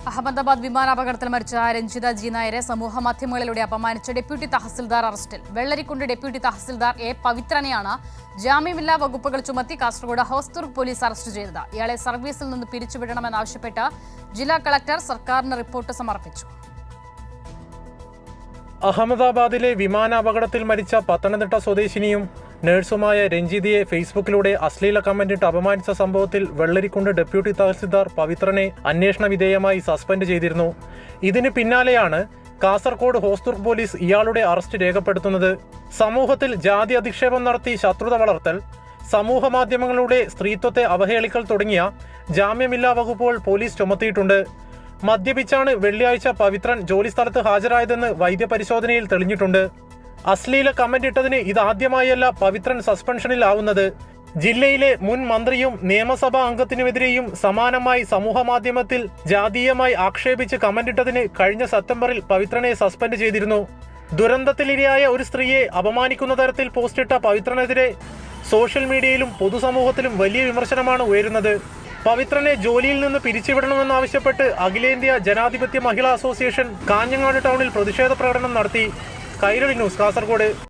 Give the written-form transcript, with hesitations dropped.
അഹമ്മദാബാദ് വിമാനാപകടത്തിൽ മരിച്ച രഞ്ജിത ജി നായരെ സമൂഹമാധ്യമങ്ങളിലൂടെ അപമാനിച്ച ഡെപ്യൂട്ടി തഹസിൽദാർ അറസ്റ്റിൽ. വെള്ളരിക്കുണ്ട് ഡെപ്യൂട്ടി തഹസിൽദാർ എ പവിത്രനെയാണ് ജാമ്യമില്ലാ വകുപ്പുകൾ ചുമത്തി കാസർഗോഡ് ഹോസ്ദുർഗ് പോലീസ് അറസ്റ്റ് ചെയ്തത്. ഇയാളെ സർവീസിൽ നിന്ന് പിരിച്ചുവിടണമെന്നാവശ്യപ്പെട്ട് ജില്ലാ കളക്ടർ സർക്കാരിന് റിപ്പോർട്ട് സമർപ്പിച്ചു. അഹമ്മദാബാദിലെ വിമാനാപകടത്തിൽ മരിച്ച പത്തനംതിട്ട സ്വദേശിനിയും നഴ്സുമായ രഞ്ജിതയെ ഫേസ്ബുക്കിലൂടെ അശ്ലീല കമന്റിട്ട് അപമാനിച്ച സംഭവത്തിൽ വെള്ളരിക്കുണ്ട് ഡെപ്യൂട്ടി തഹസിൽദാർ പവിത്രനെ അന്വേഷണ വിധേയമായി സസ്പെൻഡ് ചെയ്തിരുന്നു. ഇതിന് പിന്നാലെയാണ് കാസർഗോഡ് ഹോസ്ദുർഗ് പോലീസ് ഇയാളുടെ അറസ്റ്റ് രേഖപ്പെടുത്തുന്നത്. സമൂഹത്തിൽ ജാതി അധിക്ഷേപം നടത്തി ശത്രുത വളർത്തൽ, സമൂഹ മാധ്യമങ്ങളുടെ സ്ത്രീത്വത്തെ അവഹേളിക്കൽ തുടങ്ങിയ ജാമ്യമില്ലാ വകുപ്പുകൾ പോലീസ് ചുമത്തിയിട്ടുണ്ട്. മദ്യപിച്ചാണ് വെള്ളിയാഴ്ച പവിത്രൻ ജോലിസ്ഥലത്ത് ഹാജരായതെന്ന് വൈദ്യപരിശോധനയിൽ തെളിഞ്ഞിട്ടുണ്ട്. അശ്ലീല കമന്റ് ഇട്ടതിന് ഇതാദ്യമായല്ല പവിത്രൻ സസ്പെൻഷനിലാവുന്നത്. ജില്ലയിലെ മുൻ മന്ത്രിയും നിയമസഭാ അംഗത്തിനുമെതിരെയും സമാനമായി സമൂഹമാധ്യമത്തിൽ ജാതീയമായി ആക്ഷേപിച്ച് കമന്റിട്ടതിന് കഴിഞ്ഞ സെപ്റ്റംബറിൽ പവിത്രനെ സസ്പെൻഡ് ചെയ്തിരുന്നു. ദുരന്തത്തിലിരയായ ഒരു സ്ത്രീയെ അപമാനിക്കുന്ന തരത്തിൽ പോസ്റ്റിട്ട പവിത്രനെതിരെ സോഷ്യൽ മീഡിയയിലും പൊതുസമൂഹത്തിലും വലിയ വിമർശനമാണ് ഉയരുന്നത്. പവിത്രനെ ജോലിയിൽ നിന്ന് പിരിച്ചുവിടണമെന്നാവശ്യപ്പെട്ട് അഖിലേന്ത്യാ ജനാധിപത്യ മഹിളാ അസോസിയേഷൻ കാഞ്ഞങ്ങാട് ടൗണിൽ പ്രതിഷേധ പ്രകടനം നടത്തി. കൈരളി ന്യൂസ്, കാസർഗോഡ്.